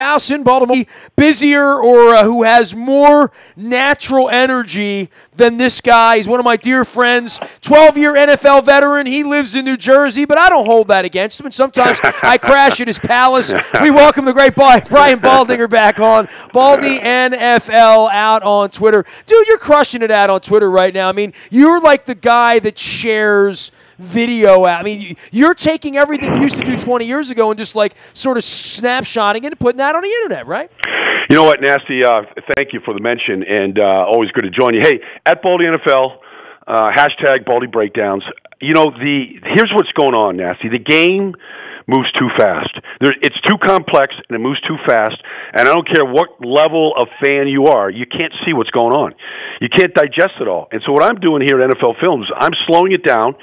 house in Baltimore busier or who has more natural energy than this guy. He's one of my dear friends, 12-year NFL veteran. He lives in New Jersey, but I don't hold that against him. And sometimes I crash at his palace. We welcome the great Brian Baldinger back on. Baldy NFL out on Twitter. Dude, you're crushing it out on Twitter right now. I mean, you're like the guy that shares video out. I mean, you're taking everything you used to do 20 years ago and just like sort of snapshotting it and putting that on the internet, right? You know what, Nasty, thank you for the mention, and always good to join you. Hey, at Baldy NFL, hashtag Baldy Breakdowns. You know, here's what's going on, Nasty. The game moves too fast. It's too complex, and it moves too fast, and I don't care what level of fan you are, you can't see what's going on. You can't digest it all. And so what I'm doing here at NFL Films, I'm slowing it down,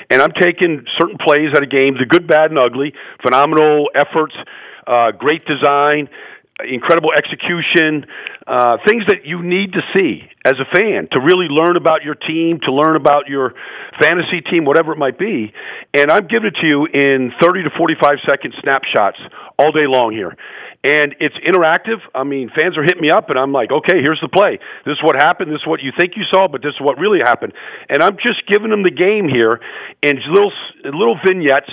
and I'm taking certain plays out of games, the good, bad, and ugly, phenomenal efforts, great design, incredible execution, things that you need to see as a fan to really learn about your team, to learn about your fantasy team, whatever it might be. And I'm giving it to you in 30 to 45-second snapshots all day long here. And it's interactive. I mean, fans are hitting me up, and I'm like, okay, here's the play. This is what happened. This is what you think you saw, but this is what really happened. And I'm just giving them the game here in little vignettes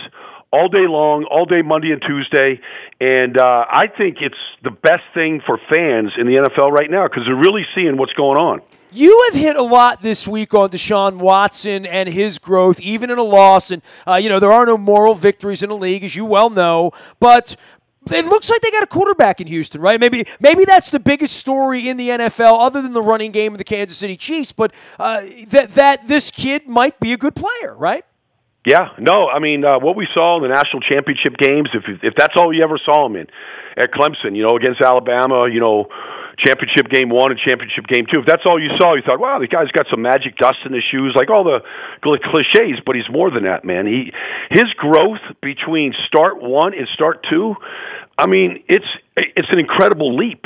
all day long, all day Monday and Tuesday, and I think it's the best thing for fans in the NFL right now because they're really seeing what's going on. You have hit a lot this week on Deshaun Watson and his growth, even in a loss, and there are no moral victories in the league, as you well know, but it looks like they got a quarterback in Houston, right? Maybe that's the biggest story in the NFL other than the running game of the Kansas City Chiefs, but that this kid might be a good player, right? Yeah, no, I mean, what we saw in the national championship games, if that's all you ever saw him in, at Clemson, against Alabama, championship game 1 and championship game 2, if that's all you saw, you thought, wow, the guy's got some magic dust in his shoes, like all the cliches, but he's more than that, man. His growth between start 1 and start 2, I mean, it's an incredible leap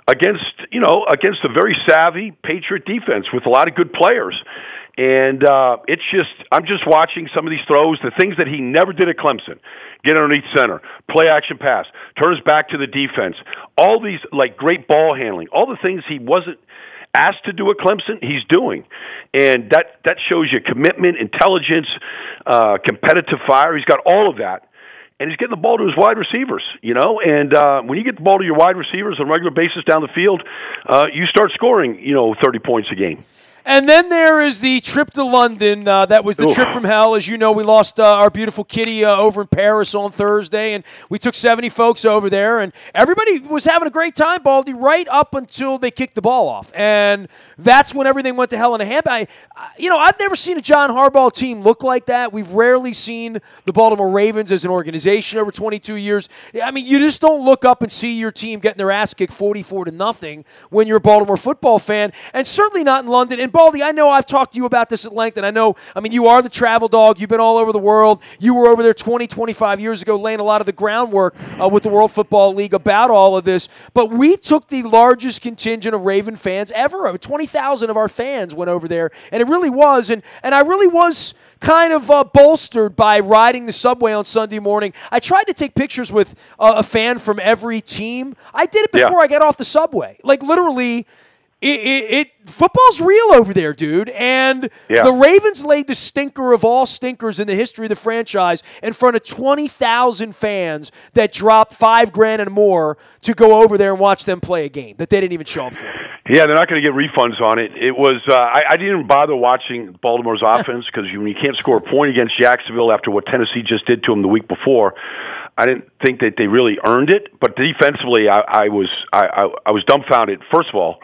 against a very savvy Patriot defense with a lot of good players. And I'm just watching some of these throws, the things that he never did at Clemson. Get underneath center, play action pass, turns back to the defense. All these, like, great ball handling, all the things he wasn't asked to do at Clemson, he's doing. And that shows you commitment, intelligence, competitive fire. He's got all of that. And he's getting the ball to his wide receivers, And when you get the ball to your wide receivers on a regular basis down the field, you start scoring, 30 points a game. And then there is the trip to London. That was the trip from hell. As you know, we lost our beautiful kitty over in Paris on Thursday, and we took 70 folks over there, and everybody was having a great time, Baldy, right up until they kicked the ball off. And that's when everything went to hell in a handbasket. I've never seen a John Harbaugh team look like that. We've rarely seen the Baltimore Ravens as an organization over 22 years. I mean, you just don't look up and see your team getting their ass kicked 44-0 when you're a Baltimore football fan, and certainly not in London. And Baldy, I know I've talked to you about this at length, and you are the travel dog. You've been all over the world. You were over there 20, 25 years ago laying a lot of the groundwork with the World Football League about all of this. But we took the largest contingent of Raven fans ever. 20,000 of our fans went over there, and it really was. And I really was kind of bolstered by riding the subway on Sunday morning. I tried to take pictures with a fan from every team. I did it before I got off the subway. Like, literally, football's real over there, dude. And the Ravens laid the stinker of all stinkers in the history of the franchise in front of 20,000 fans that dropped $5,000 and more to go over there and watch them play a game that they didn't even show up for. Yeah, they're not going to get refunds on it. It was I didn't even bother watching Baltimore's offense because when you can't score a point against Jacksonville after what Tennessee just did to them the week before, I didn't think that they really earned it. But defensively, I was dumbfounded. First of all,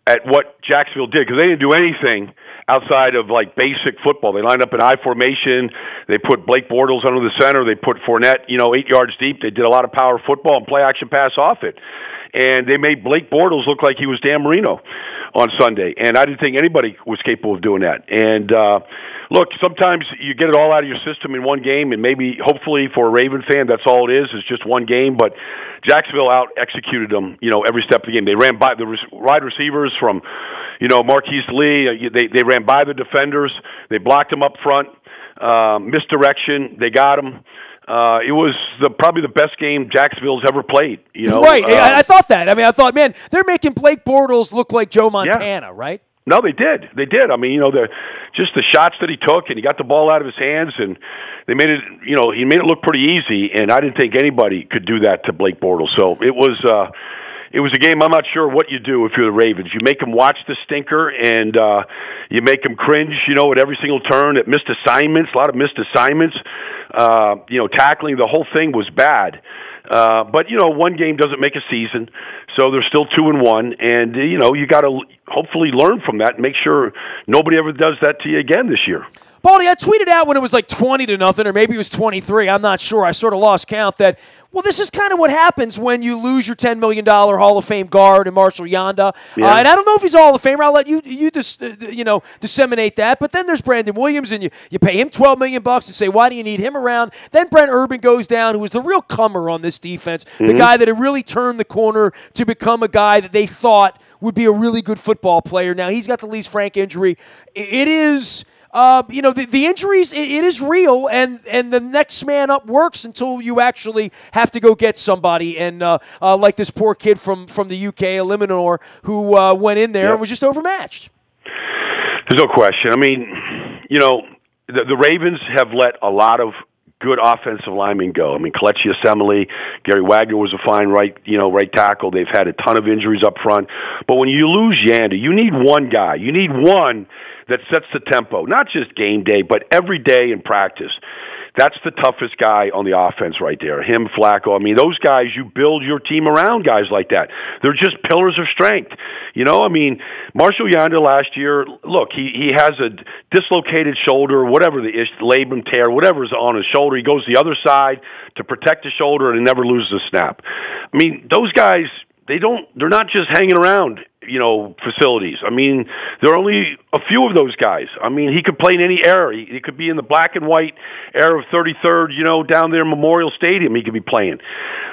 at what Jacksonville did, because they didn't do anything outside of, like, basic football. They lined up in I formation. They put Blake Bortles under the center. They put Fournette, 8 yards deep. They did a lot of power football and play action pass off it. And they made Blake Bortles look like he was Dan Marino on Sunday. And I didn't think anybody was capable of doing that. And, look, sometimes you get it all out of your system in one game, and maybe, hopefully, for a Raven fan, that's all it is just one game. But Jacksonville out-executed them, every step of the game. They ran by the wide receivers from, Marquise Lee. They ran by the defenders. They blocked them up front. Misdirection. They got them. It was probably the best game Jacksonville's ever played. You know, right? I thought that. I mean, I thought, man, they're making Blake Bortles look like Joe Montana, right? No, they did. They did. I mean, you know, just the shots that he took, and he got the ball out of his hands, and they made it. You know, he made it look pretty easy, and I didn't think anybody could do that to Blake Bortles. So it was a game. I'm not sure what you do if you're the Ravens. You make them watch the stinker, and you make them cringe. You know, at every single turn, at missed assignments, a lot of missed assignments. You know, tackling, the whole thing was bad. But, you know, one game doesn't make a season, so they're still 2-1, and, you know, you got to hopefully learn from that and make sure nobody ever does that to you again this year. Baldy, I tweeted out when it was like 20-0, or maybe it was 23. I'm not sure. I sort of lost count. That, well, this is kind of what happens when you lose your $10 million Hall of Fame guard in Marshall Yanda. Yeah. And I don't know if he's a Hall of Famer. I'll let you just disseminate that. But then there's Brandon Williams, and you pay him $12 million and say, why do you need him around? Then Brent Urban goes down, who was the real comer on this defense, the guy that had really turned the corner to become a guy that they thought would be a really good football player. Now he's got the Lee Frank injury. It is. The injuries, it is real, and the next man up works until you actually have to go get somebody. And like this poor kid from the UK, Eliminor, who went in there and was just overmatched. There's no question. I mean, you know, the Ravens have let a lot of good offensive linemen go. I mean, Kelechi Osemele, Gary Wagner was a fine right tackle. They've had a ton of injuries up front. But when you lose Yanda, you need one guy. You need one that sets the tempo, not just game day, but every day in practice. That's the toughest guy on the offense right there. Him, Flacco. I mean, those guys, you build your team around guys like that. They're just pillars of strength. You know, I mean, Marshall Yanda last year, look, he has a dislocated shoulder, whatever the labrum tear, whatever's on his shoulder. He goes the other side to protect the shoulder and never loses a snap. I mean, those guys, they're not just hanging around, you know, facilities. I mean, there are only a few of those guys. I mean, he could play in any era. He could be in the black and white era of 33rd, you know, down there in Memorial Stadium. He could be playing.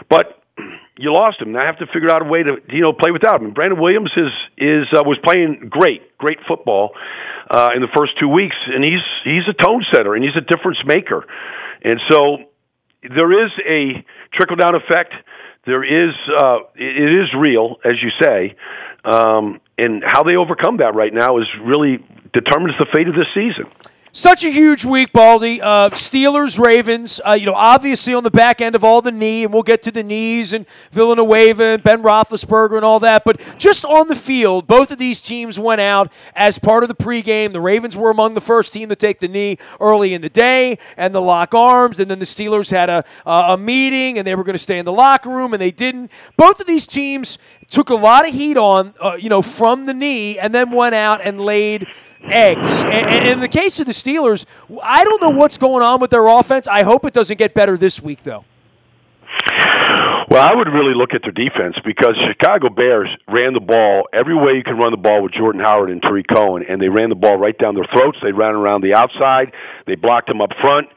But you lost him. Now I have to figure out a way to, you know, play without him. And Brandon Williams was playing great football in the first 2 weeks, and he's a tone setter and he's a difference maker. And so there is a trickle-down effect. There is, it is real, as you say, and how they overcome that right now really determines the fate of this season. Such a huge week, Baldy. Steelers, Ravens, obviously on the back end of all the knee, and we'll get to the knees and Villanueva and Ben Roethlisberger and all that, but just on the field, both of these teams went out as part of the pregame. The Ravens were among the first team to take the knee early in the day and the lock arms, and then the Steelers had a meeting, and they were going to stay in the locker room, and they didn't. Both of these teams took a lot of heat on, from the knee, and then went out and laid eggs. And in the case of the Steelers, I don't know what's going on with their offense. I hope it doesn't get better this week, though. Well, I would really look at their defense because Chicago Bears ran the ball every way you can run the ball with Jordan Howard and Tariq Cohen, and they ran the ball right down their throats. They ran around the outside. They blocked them up front,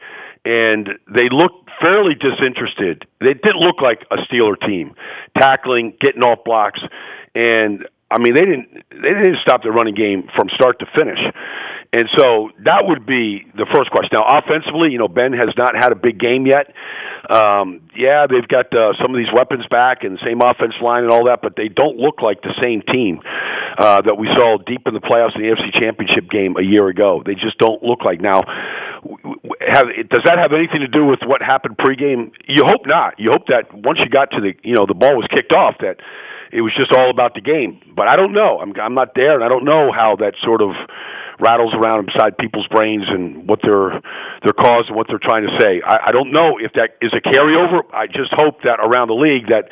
and they looked fairly disinterested. They didn't look like a Steeler team, tackling, getting off blocks, and I mean, they didn't stop the running game from start to finish. And so that would be the first question. Now, offensively, Ben has not had a big game yet. They've got some of these weapons back and the same offense line and all that, but they don't look like the same team that we saw deep in the playoffs in the AFC Championship game a year ago. They just don't look like. Now, does that have anything to do with what happened pregame? You hope not. You hope that once you got to the ball was kicked off, that it was just all about the game. But I don't know. I'm not there, and I don't know how that sort of rattles around inside people's brains and what their cause and what they're trying to say. I don't know if that is a carryover. I just hope that around the league that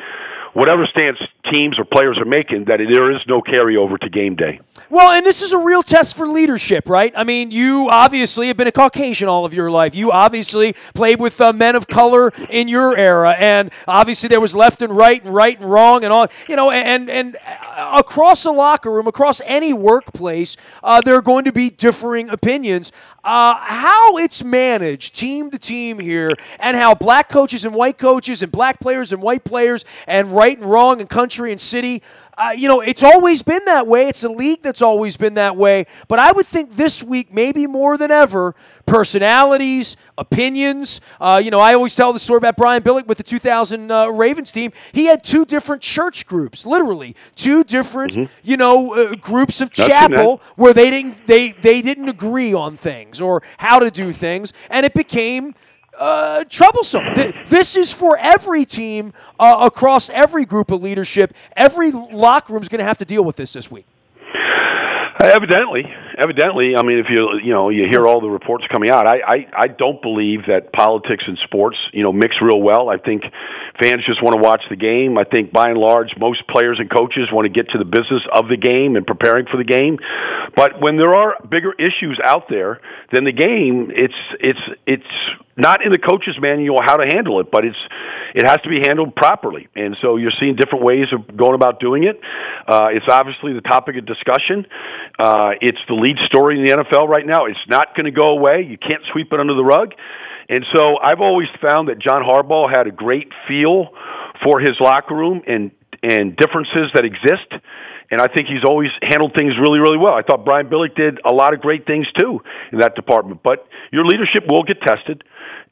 whatever stance teams or players are making, that there is no carryover to game day. Well, and this is a real test for leadership, right? I mean, you obviously have been a Caucasian all of your life. You obviously played with men of color in your era, and obviously there was left and right and wrong and all, and across a locker room, across any workplace, there are going to be differing opinions. How it's managed team to team here, and how black coaches and white coaches and black players and white players and right and wrong and country and city, it's always been that way. It's a league that's always been that way. But I would think this week, maybe more than ever, personalities, opinions. I always tell the story about Brian Billick with the 2000 Ravens team. He had two different church groups, literally two different, groups of chapel where they didn't agree on things or how to do things, and it became troublesome. This is for every team across every group of leadership. Every locker room is going to have to deal with this week. Evidently. I mean, if you hear all the reports coming out, I don't believe that politics and sports, mix real well. I think fans just want to watch the game. I think by and large, most players and coaches want to get to the business of the game and preparing for the game. But when there are bigger issues out there than the game, it's not in the coach's manual how to handle it, but it has to be handled properly. And so you're seeing different ways of going about doing it. It's obviously the topic of discussion. It's the lead story in the NFL right now. It's not going to go away. You can't sweep it under the rug. And so I've always found that John Harbaugh had a great feel for his locker room and differences that exist. And I think he's always handled things really, really well. I thought Brian Billick did a lot of great things, too, in that department. But your leadership will get tested,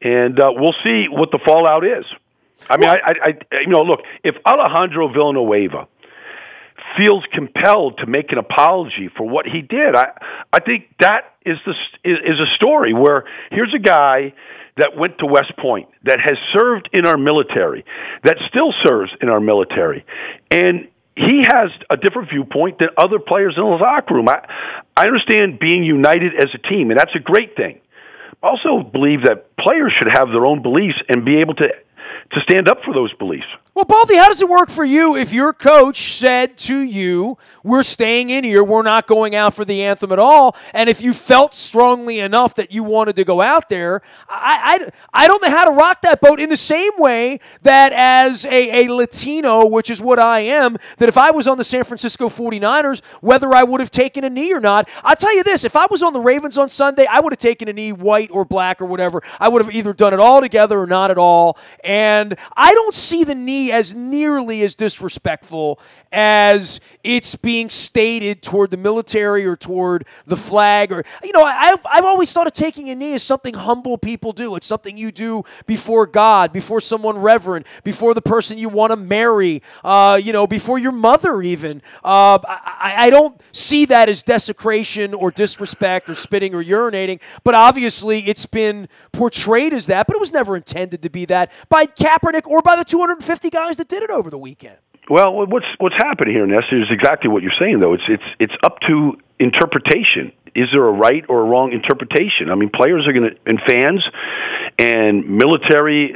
and we'll see what the fallout is. I mean, look, if Alejandro Villanueva feels compelled to make an apology for what he did, I think that is a story where here's a guy that went to West Point, that has served in our military, that still serves in our military, and he has a different viewpoint than other players in the locker room. I understand being united as a team, and that's a great thing. I also believe that players should have their own beliefs and be able to stand up for those beliefs. Well, Baldy, how does it work for you if your coach said to you, we're staying in here, we're not going out for the anthem at all, and if you felt strongly enough that you wanted to go out there, I don't know how to rock that boat in the same way that as a Latino, which is what I am, that if I was on the San Francisco 49ers, whether I would have taken a knee or not, I'll tell you this, if I was on the Ravens on Sunday, I would have taken a knee, white or black or whatever. I would have either done it all together or not at all, and I don't see the knee as nearly as disrespectful as it's being stated toward the military or toward the flag. Or I've always thought of taking a knee as something humble people do. It's something you do before God, before someone reverent, before the person you want to marry, before your mother even. I don't see that as desecration or disrespect or spitting or urinating, but obviously it's been portrayed as that, but it was never intended to be that by Kaepernick or by the 250 guys that did it over the weekend. Well, what's happening here, Nestor, is exactly what you're saying, though. It's up to interpretation. Is there a right or a wrong interpretation? I mean, players are going to, and fans, and military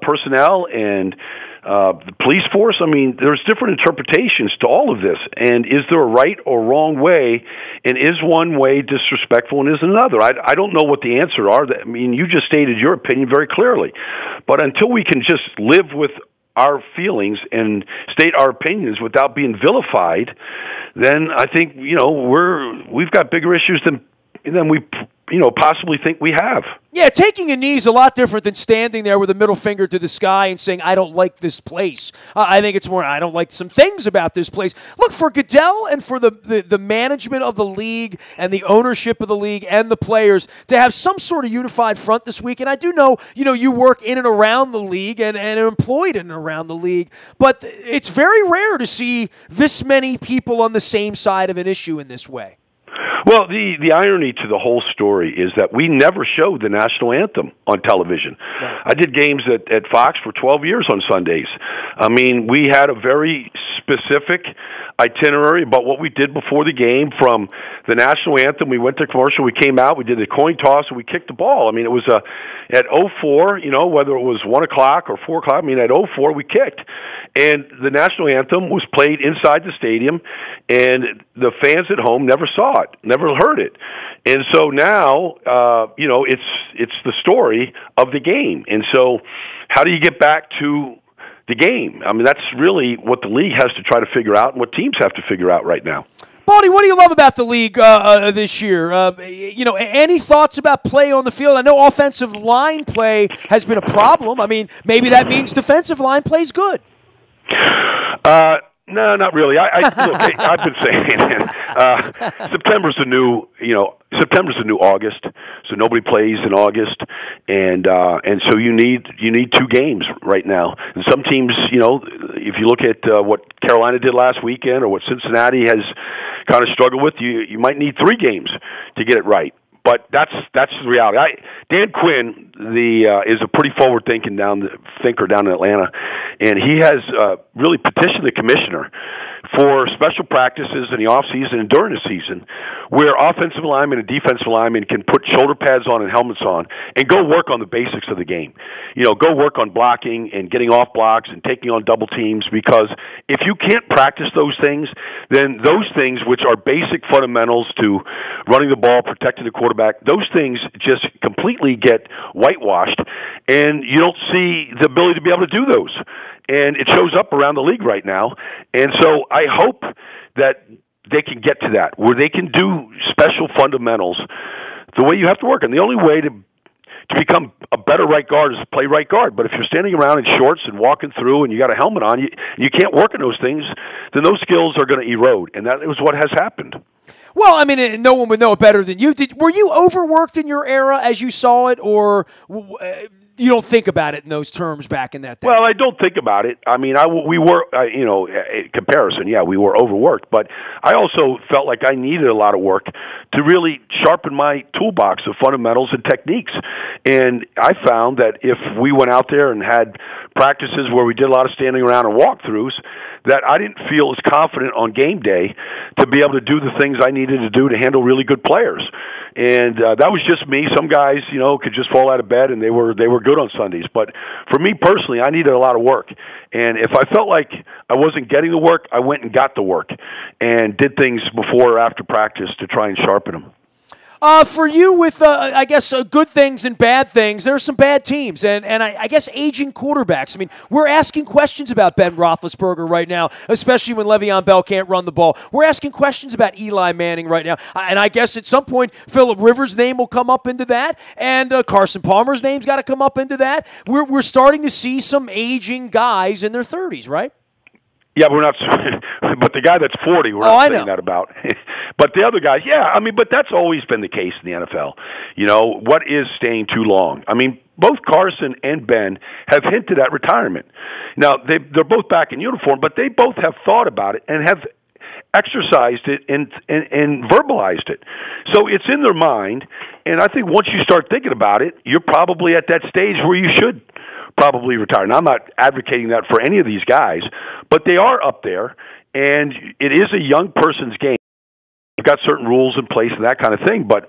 personnel, and the police force. I mean, there's different interpretations to all of this. And is there a right or wrong way? And is one way disrespectful and is another? I don't know what the answer are. I mean, you just stated your opinion very clearly. But until we can just live with our feelings and state our opinions without being vilified, then I think we've got bigger issues than we possibly think we have. Yeah, taking a knee is a lot different than standing there with a middle finger to the sky and saying, I don't like this place. I think it's more, I don't like some things about this place. Look, for Goodell and for the management of the league and the ownership of the league and the players to have some sort of unified front this week, and I do know, you work in and around the league and are employed in and around the league, but it's very rare to see this many people on the same side of an issue in this way. Well, the irony to the whole story is that we never showed the national anthem on television. Right. I did games at Fox for 12 years on Sundays. I mean, we had a very specific itinerary about what we did before the game. From the national anthem, we went to commercial, we came out, we did the coin toss, and we kicked the ball. I mean, it was at 04, whether it was 1 o'clock or 4 o'clock, I mean, at 04, we kicked. And the national anthem was played inside the stadium, and the fans at home never saw it, never heard it. And so now, it's the story of the game. And so how do you get back to the game? I mean, that's really what the league has to try to figure out and what teams have to figure out right now. Baldy, what do you love about the league this year? Any thoughts about play on the field? I know offensive line play has been a problem. I mean, maybe that means defensive line play is good. No, not really. Look, I've been saying September's the new, September's the new August, so nobody plays in August, and so you need 2 games right now. And some teams, if you look at what Carolina did last weekend or what Cincinnati has kind of struggled with, you might need 3 games to get it right. But that's the reality. Dan Quinn is a pretty forward thinker down in Atlanta, and he has really petitioned the commissioner for special practices in the off season and during the season, where offensive linemen and defensive linemen can put shoulder pads on and helmets on and go work on the basics of the game. Go work on blocking and getting off blocks and taking on double teams, because if you can't practice those things, then those things which are basic fundamentals to running the ball, protecting the quarterback, those things just completely get whitewashed, and you don't see the ability to be able to do those. And it shows up around the league right now. And so I hope that they can get to that, where they can do special fundamentals the way you have to work. And the only way to become a better right guard is to play right guard. But if you're standing around in shorts and walking through and you got a helmet on, you can't work on those things, then those skills are going to erode. And that is what has happened. Well, I mean, no one would know it better than you. Were you overworked in your era as you saw it, or you don't think about it in those terms back in that day? Well, I don't think about it. I mean, we were, in comparison, yeah, we were overworked. But I also felt like I needed a lot of work to really sharpen my toolbox of fundamentals and techniques. And I found that if we went out there and had practices where we did a lot of standing around and walkthroughs, that I didn't feel as confident on game day to be able to do the things I needed to do to handle really good players. And that was just me. Some guys, could just fall out of bed and they were good on Sundays. But for me personally, I needed a lot of work. And if I felt like I wasn't getting the work, I went and got the work and did things before or after practice to try and sharpen them. For you, with I guess good things and bad things, there are some bad teams, and I guess aging quarterbacks. I mean, we're asking questions about Ben Roethlisberger right now, especially when Le'Veon Bell can't run the ball. We're asking questions about Eli Manning right now, and I guess at some point Phillip Rivers' name will come up into that, and Carson Palmer's name's got to come up into that. We're starting to see some aging guys in their 30s, right? Yeah, we're not. But the guy that's 40, we're not saying that about. But the other guys, yeah, I mean, but that's always been the case in the NFL. What is staying too long? I mean, both Carson and Ben have hinted at retirement. Now, they're both back in uniform, but they both have thought about it and have exercised it and verbalized it. So it's in their mind, and I think once you start thinking about it, you're probably at that stage where you should probably retire. Now, I'm not advocating that for any of these guys, but they are up there, and it is a young person's game. You've got certain rules in place and that kind of thing. But,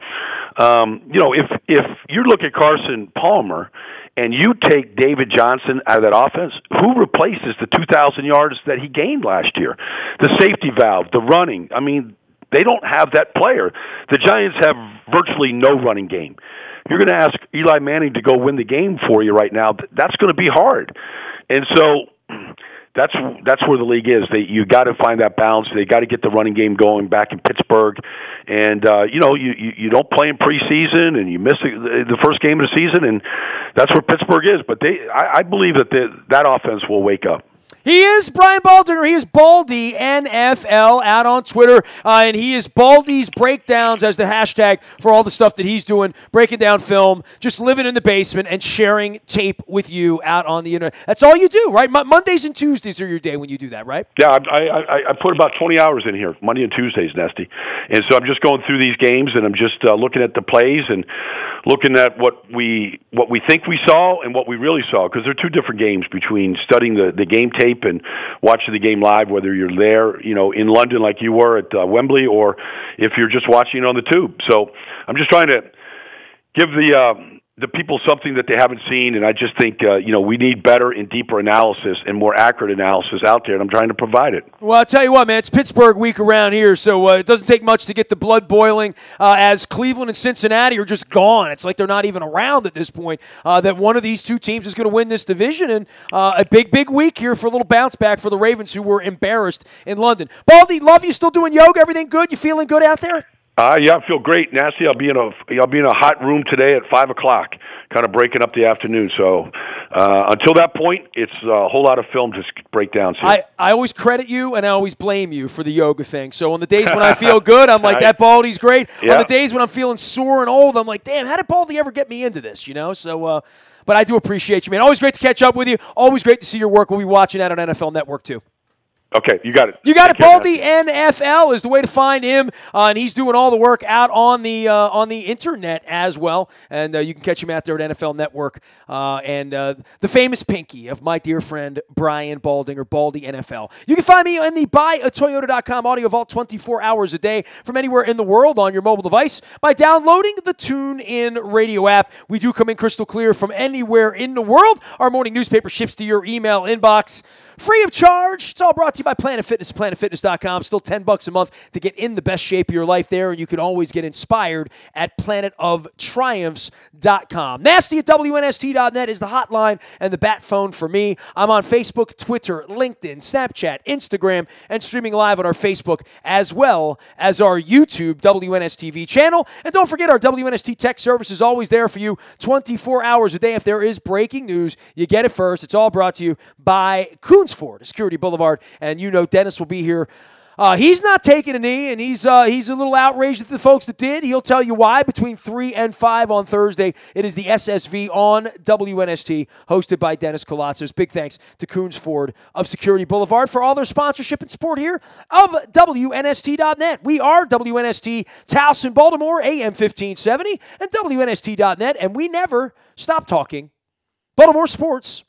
if you look at Carson Palmer and you take David Johnson out of that offense, who replaces the 2,000 yards that he gained last year? The safety valve, the running. I mean, they don't have that player. The Giants have virtually no running game. You're going to ask Eli Manning to go win the game for you right now. That's going to be hard. And so that's where the league is. You got to find that balance. They got to get the running game going back in Pittsburgh. And you don't play in preseason, and you miss the first game of the season, and that's where Pittsburgh is. But I believe that offense will wake up. He is Brian Baldinger. He is Baldy NFL out on Twitter, and he is Baldy's Breakdowns as the hashtag for all the stuff that he's doing, breaking down film, just living in the basement and sharing tape with you out on the internet. That's all you do, right? Mondays and Tuesdays are your day when you do that, right? Yeah, I put about 20 hours in here, Monday and Tuesdays, Nesty. And so I'm just going through these games, and I'm just looking at the plays and looking at what we think we saw and what we really saw, because they're two different games between studying the game tape and watching the game live, whether you're there, in London like you were at Wembley, or if you're just watching it on the tube. So I'm just trying to give the people something that they haven't seen, and I just think we need better and deeper analysis and more accurate analysis out there, and I'm trying to provide it. Well, I'll tell you what, man, it's Pittsburgh week around here, so it doesn't take much to get the blood boiling, as Cleveland and Cincinnati are just gone. It's like they're not even around at this point, that one of these two teams is going to win this division, and a big week here for a little bounce back for the Ravens, who were embarrassed in London. Baldy, love you, still doing yoga, everything good? You feeling good out there? Yeah, I feel great, Nasty. I'll be in a hot room today at 5:00, kind of breaking up the afternoon. So until that point, it's a whole lot of film to break down. I always credit you and I always blame you for the yoga thing. So on the days when I feel good, I'm like, that Baldy's great. Yeah. On the days when I'm feeling sore and old, I'm like, damn, how did Baldy ever get me into this? You know, so. But I do appreciate you, man. Always great to catch up with you. Always great to see your work. We'll be watching that on NFL Network too. Okay, you got it. You got it. Baldy NFL is the way to find him, and he's doing all the work out on the internet as well. And you can catch him out there at NFL Network. And the famous pinky of my dear friend Brian Baldinger, Baldy NFL. You can find me in the buyatoyota.com audio vault 24 hours a day from anywhere in the world on your mobile device by downloading the TuneIn radio app. We do come in crystal clear from anywhere in the world. Our morning newspaper ships to your email inbox free of charge. It's all brought to you by Planet Fitness, planetfitness.com. Still $10 a month to get in the best shape of your life there, and you can always get inspired at planetoftriumphs.com. Nasty at WNST.net is the hotline and the bat phone for me. I'm on Facebook, Twitter, LinkedIn, Snapchat, Instagram, and streaming live on our Facebook as well as our YouTube WNSTV channel. And don't forget, our WNST tech service is always there for you 24 hours a day. If there is breaking news, you get it first. It's all brought to you by Ford, Security Boulevard, and you know Dennis will be here. He's not taking a knee, and he's a little outraged at the folks that did. He'll tell you why. Between 3 and 5 on Thursday, it is the SSV on WNST, hosted by Dennis Kolatzis. Big thanks to Coons Ford of Security Boulevard for all their sponsorship and support here of WNST.net. We are WNST, Towson, Baltimore, AM 1570, and WNST.net, and we never stop talking Baltimore sports.